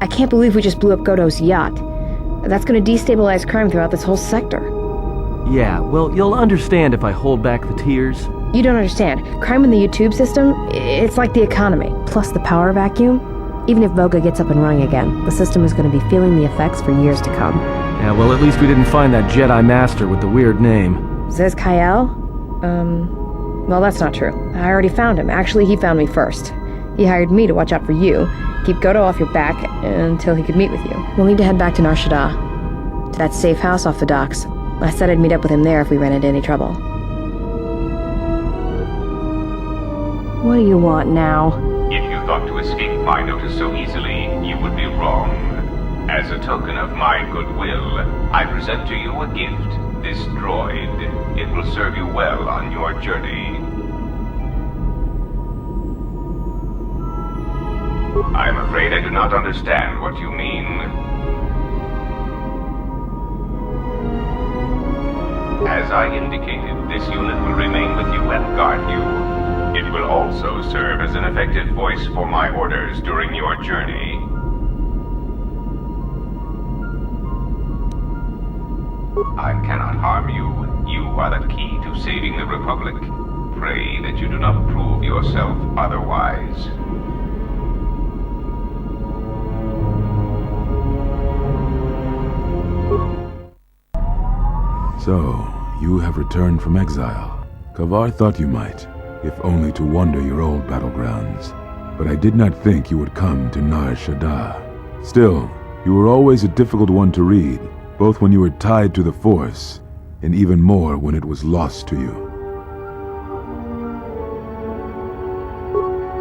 I can't believe we just blew up Goto's yacht. That's gonna destabilize crime throughout this whole sector. Yeah, well, you'll understand if I hold back the tears. You don't understand. Crime in the YouTube system, it's like the economy. Plus the power vacuum. Even if Voga gets up and running again, the system is going to be feeling the effects for years to come. Yeah, well, at least we didn't find that Jedi Master with the weird name. Zez-Kai Ell? Well, that's not true. I already found him. Actually, he found me first. He hired me to watch out for you, keep Goto off your back until he could meet with you. We'll need to head back to Nar Shaddaa, to that safe house off the docks. I said I'd meet up with him there if we ran into any trouble. What do you want now? If you thought to escape my notice so easily, you would be wrong. As a token of my goodwill, I present to you a gift, this droid. It will serve you well on your journey. I'm afraid I do not understand what you mean. As I indicated, this unit will remain with you and guard you. It will also serve as an effective voice for my orders during your journey. I cannot harm you. You are the key to saving the Republic. Pray that you do not prove yourself otherwise. So, you have returned from exile. Kavar thought you might, if only to wander your old battlegrounds. But I did not think you would come to Nar Shaddaa. Still, you were always a difficult one to read, both when you were tied to the Force, and even more when it was lost to you.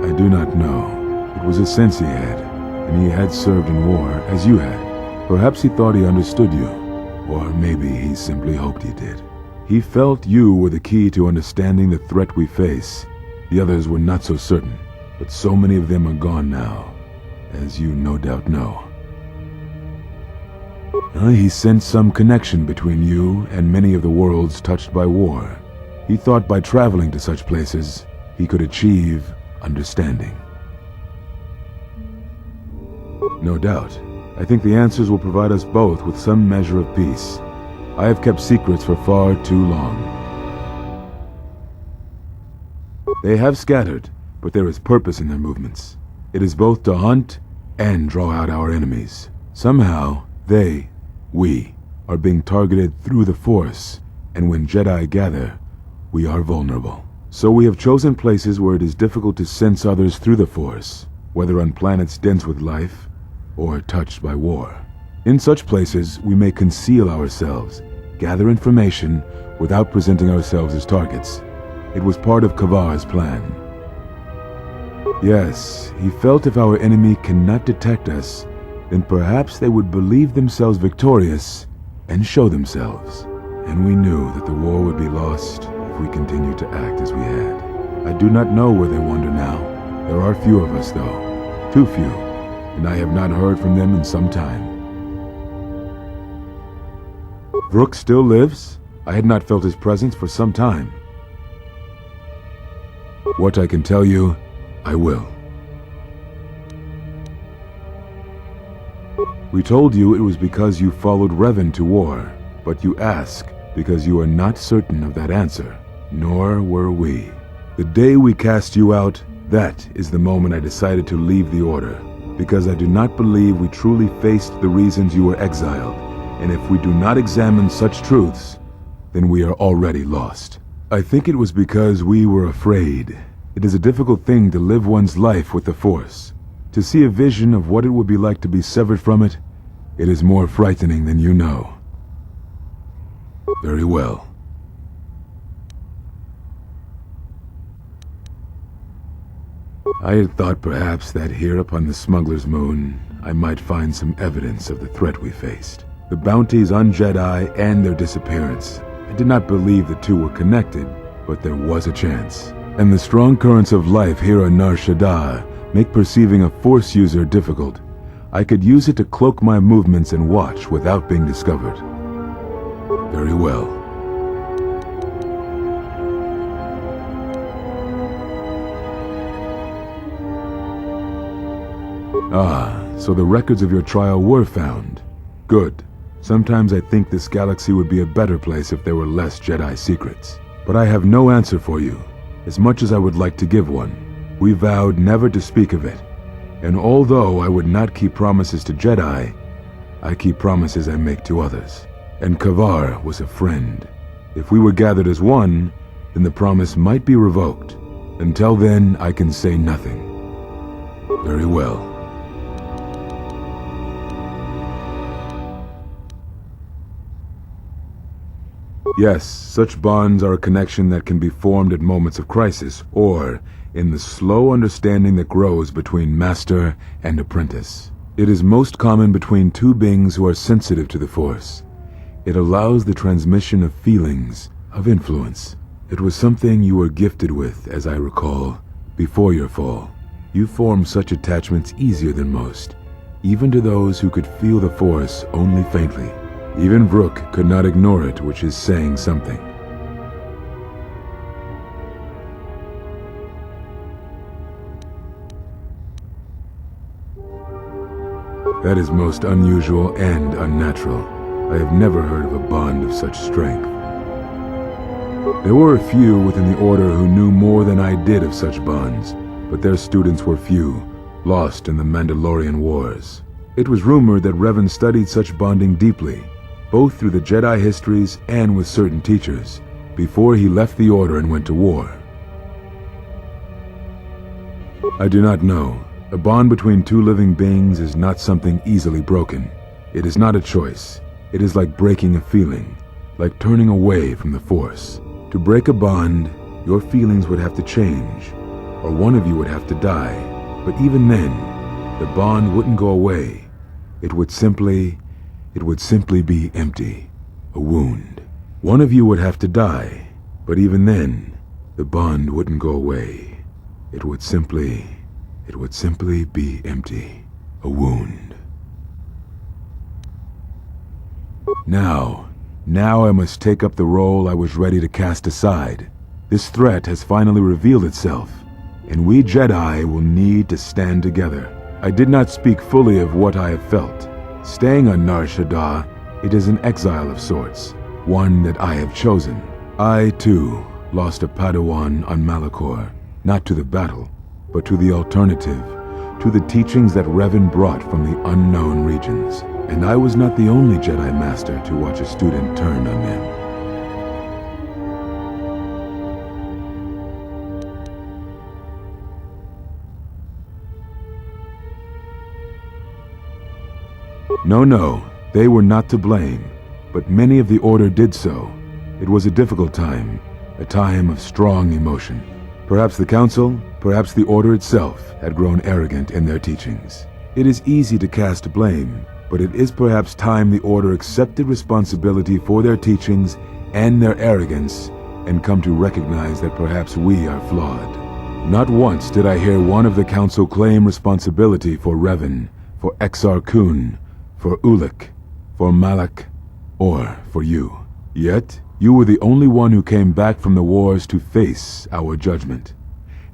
I do not know. It was a sense he had, and he had served in war as you had. Perhaps he thought he understood you, or maybe he simply hoped he did. He felt you were the key to understanding the threat we face. The others were not so certain, but so many of them are gone now, as you no doubt know. He sensed some connection between you and many of the worlds touched by war. He thought by traveling to such places, he could achieve understanding. No doubt. I think the answers will provide us both with some measure of peace. I have kept secrets for far too long. They have scattered, but there is purpose in their movements. It is both to hunt and draw out our enemies. Somehow, we, are being targeted through the Force, and when Jedi gather, we are vulnerable. So we have chosen places where it is difficult to sense others through the Force, whether on planets dense with life, or touched by war. In such places, we may conceal ourselves, gather information, without presenting ourselves as targets. It was part of Kavar's plan. Yes, he felt if our enemy cannot detect us, then perhaps they would believe themselves victorious and show themselves. And we knew that the war would be lost if we continued to act as we had. I do not know where they wander now. There are few of us, though. Too few. And I have not heard from them in some time. Vrook still lives? I had not felt his presence for some time. What I can tell you, I will. We told you it was because you followed Revan to war, but you ask because you are not certain of that answer, nor were we. The day we cast you out, that is the moment I decided to leave the Order, because I do not believe we truly faced the reasons you were exiled, and if we do not examine such truths, then we are already lost. I think it was because we were afraid. It is a difficult thing to live one's life with the Force. To see a vision of what it would be like to be severed from it, it is more frightening than you know. Very well. I had thought perhaps that here upon the Smuggler's Moon, I might find some evidence of the threat we faced. The bounties on Jedi and their disappearance. I did not believe the two were connected, but there was a chance. And the strong currents of life here on Nar Shaddaa make perceiving a Force user difficult. I could use it to cloak my movements and watch without being discovered. Very well. So the records of your trial were found. Good. Sometimes I think this galaxy would be a better place if there were less Jedi secrets. But I have no answer for you, as much as I would like to give one. We vowed never to speak of it. And although I would not keep promises to Jedi, I keep promises I make to others. And KOTOR was a friend. If we were gathered as one, then the promise might be revoked. Until then, I can say nothing. Very well. Yes, such bonds are a connection that can be formed at moments of crisis, or in the slow understanding that grows between master and apprentice. It is most common between two beings who are sensitive to the Force. It allows the transmission of feelings, of influence. It was something you were gifted with, as I recall, before your fall. You formed such attachments easier than most, even to those who could feel the Force only faintly. Even Vrook could not ignore it, which is saying something. That is most unusual and unnatural. I have never heard of a bond of such strength. There were a few within the Order who knew more than I did of such bonds, but their students were few, lost in the Mandalorian Wars. It was rumored that Revan studied such bonding deeply, both through the Jedi histories and with certain teachers, before he left the Order and went to war. I do not know. A bond between two living beings is not something easily broken. It is not a choice. It is like breaking a feeling, like turning away from the Force. To break a bond, your feelings would have to change, or one of you would have to die. But even then, the bond wouldn't go away. It would simply be empty, a wound. One of you would have to die, but even then, the bond wouldn't go away. It would simply be empty, a wound. Now I must take up the role I was ready to cast aside. This threat has finally revealed itself, and we Jedi will need to stand together. I did not speak fully of what I have felt. Staying on Nar Shaddaa, it is an exile of sorts, one that I have chosen. I, too, lost a Padawan on Malachor, not to the battle, but to the alternative, to the teachings that Revan brought from the unknown regions. And I was not the only Jedi Master to watch a student turn on them. No, they were not to blame, but many of the Order did so. It was a difficult time, a time of strong emotion. Perhaps the Council, perhaps the Order itself, had grown arrogant in their teachings. It is easy to cast blame, but it is perhaps time the Order accepted responsibility for their teachings and their arrogance, and come to recognize that perhaps we are flawed. Not once did I hear one of the Council claim responsibility for Revan, for Exar Kun, for Ulic, for Malak, or for you. Yet, you were the only one who came back from the wars to face our judgment.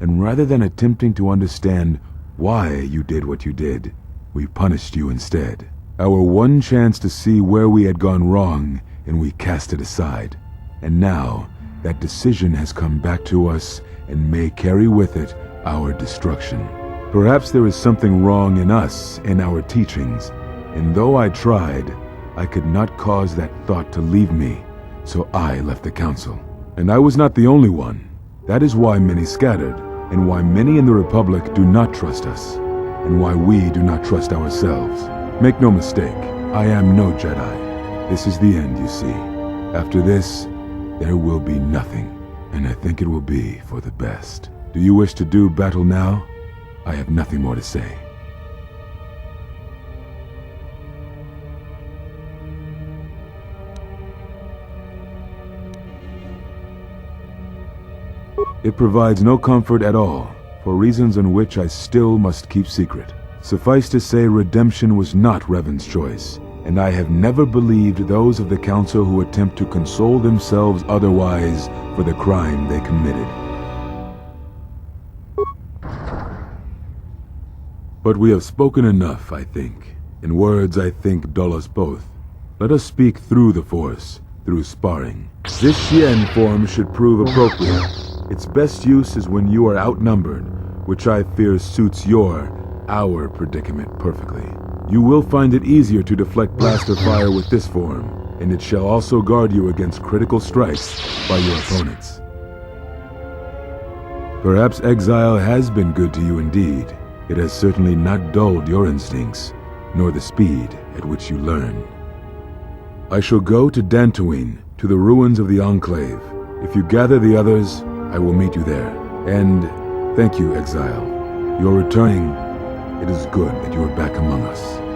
And rather than attempting to understand why you did what you did, we punished you instead. Our one chance to see where we had gone wrong, and we cast it aside. And now, that decision has come back to us and may carry with it our destruction. Perhaps there is something wrong in us, in our teachings, and though I tried, I could not cause that thought to leave me, so I left the Council. And I was not the only one. That is why many scattered, and why many in the Republic do not trust us, and why we do not trust ourselves. Make no mistake, I am no Jedi. This is the end, you see. After this, there will be nothing, and I think it will be for the best. Do you wish to do battle now? I have nothing more to say. It provides no comfort at all, for reasons on which I still must keep secret. Suffice to say, redemption was not Revan's choice, and I have never believed those of the Council who attempt to console themselves otherwise for the crime they committed. But we have spoken enough, I think. In words I think dull us both. Let us speak through the Force, through sparring. This Shien form should prove appropriate. Its best use is when you are outnumbered, which I fear suits our predicament perfectly. You will find it easier to deflect blaster fire with this form, and it shall also guard you against critical strikes by your opponents. Perhaps exile has been good to you indeed. It has certainly not dulled your instincts, nor the speed at which you learn. I shall go to Dantooine, to the ruins of the Enclave. If you gather the others, I will meet you there. And thank you, Exile. You're returning. It is good that you are back among us.